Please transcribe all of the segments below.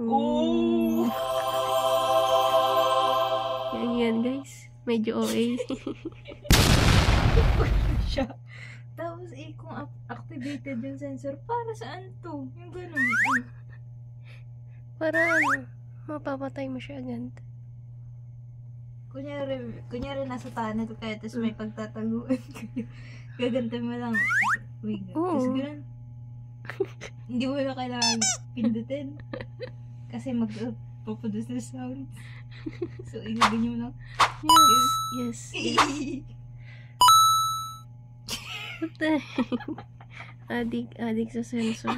Oh! Yan guys. Medyo OA. Siya. Tapos kung activated yung sensor, para saan to? Yung ganun. Para mapapatay mo siya agad. Kunyari nasa tahanan to kaya tapos may pagtataguan kayo. Gagantin mo lang. Wait, tapos ganun. Hindi mo na kailangan pindutin. Kasi magpaproduce na sound. So, igaganyan mo lang. Yes. What the heck? Adik sa sensor.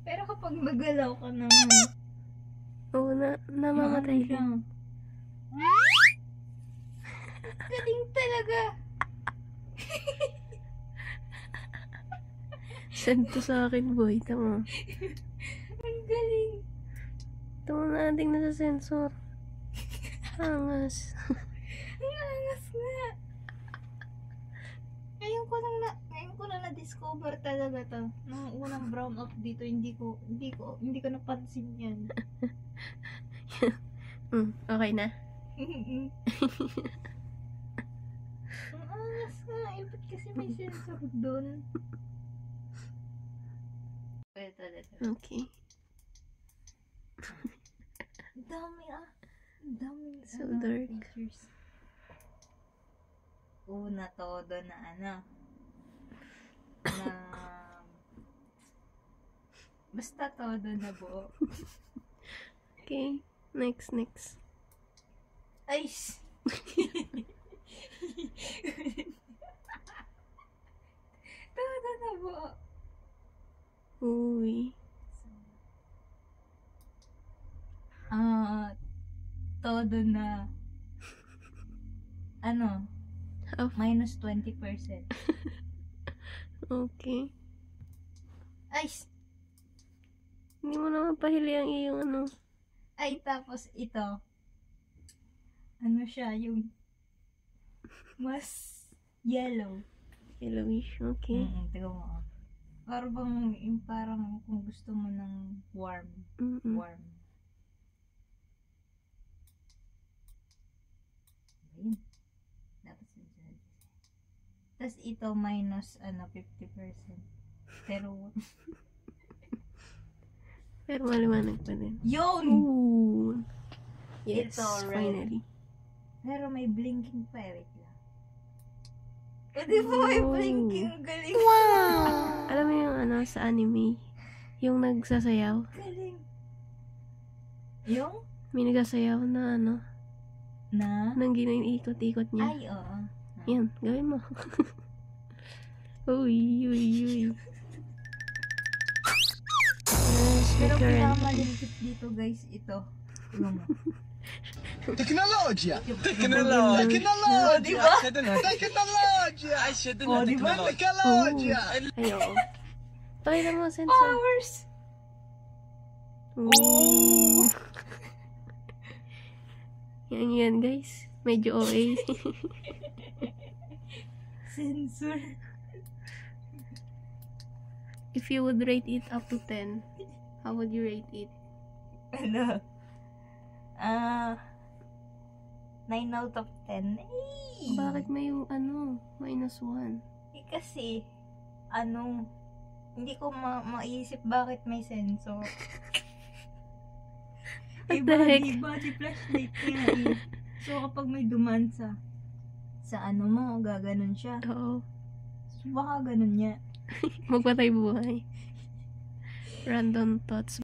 Pero kapag magalaw ka naman, Oo, namamatay din. Galing talaga. Send to sa akin, boy. Tama. Ang galing. Tama na adik na sa sensor. Angas. Ang angas nga. Ngayon ko lang na-discover talaga to. Nung unang brown out dito, hindi ko napansin yan. Okay na. Ang angas nga. Ba't kasi may sensor doon? Okay. Dami Dami. So dark. Pictures. Una todo na basta todo na buo. Okay. Next. Ay! Todo na buo. Uy. Todo na Half. minus 20%. Okay. Ay! Hindi mo naman pahili ang iyong Ay, tapos ito. Siya, yung mas yellow. yellowish. Okay. Tignan mo. Parang kung gusto mo ng warm. Warm. Ayun. Dapat sunod. Tapos ito minus 50%. Pero maliwanag pa din. yun! Ooh. Yes, Ito, red. finally. Pero may blinking pa. Wait lang. Di ba may blinking? Galing. Wow! Alam mo yung sa anime? Yung nagsasayaw? Galing. Yung? May nagsasayaw na nang ikot-ikot niya. Ay, oo. Yan, gawin mo. Uy. Pero pinakamalingkit dito guys, ito. Tignan mo. Teknolojia! Diba? Teknolojia! Ayo. Pakita mo, sensor. Powers! Oh! Yan guys. Medyo OA. Sensor. If you would rate it up to 10, how would you rate it? 9 out of 10. Ay! Bakit may yung minus 1? Kasi, hindi ko maisip bakit may sensor. What the heck? Body flashlight kaya So, kapag may duman sa mo, gaganon siya. Oo. So, baka ganon niya. Magpatay buhay. Random thoughts.